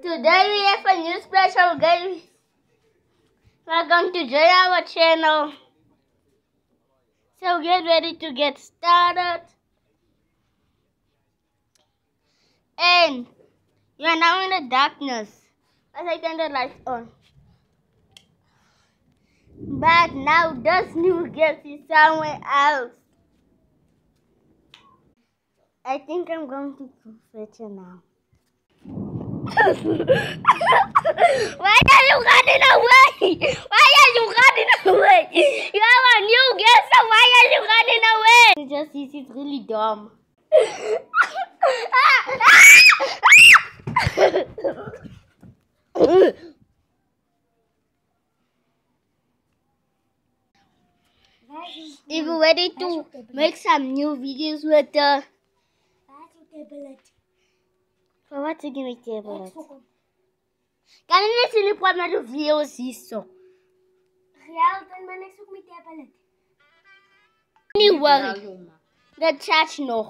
Today we have a new special guest. Welcome to join our channel. So get ready to get started. And you are now in the darkness as I turn the lights on. But now this new guest is somewhere else. I think I'm going to go fetch her now. Why are you running away? Why are you running away? You have a new guest, so why are you running away? She's really dumb. If you're ready to make some new videos with the... For what you give me tablet? Kan je niet zien wat met de video's is zo? Ja, dan ben ik zoek met tablet. Niet worry. Dat chat nog.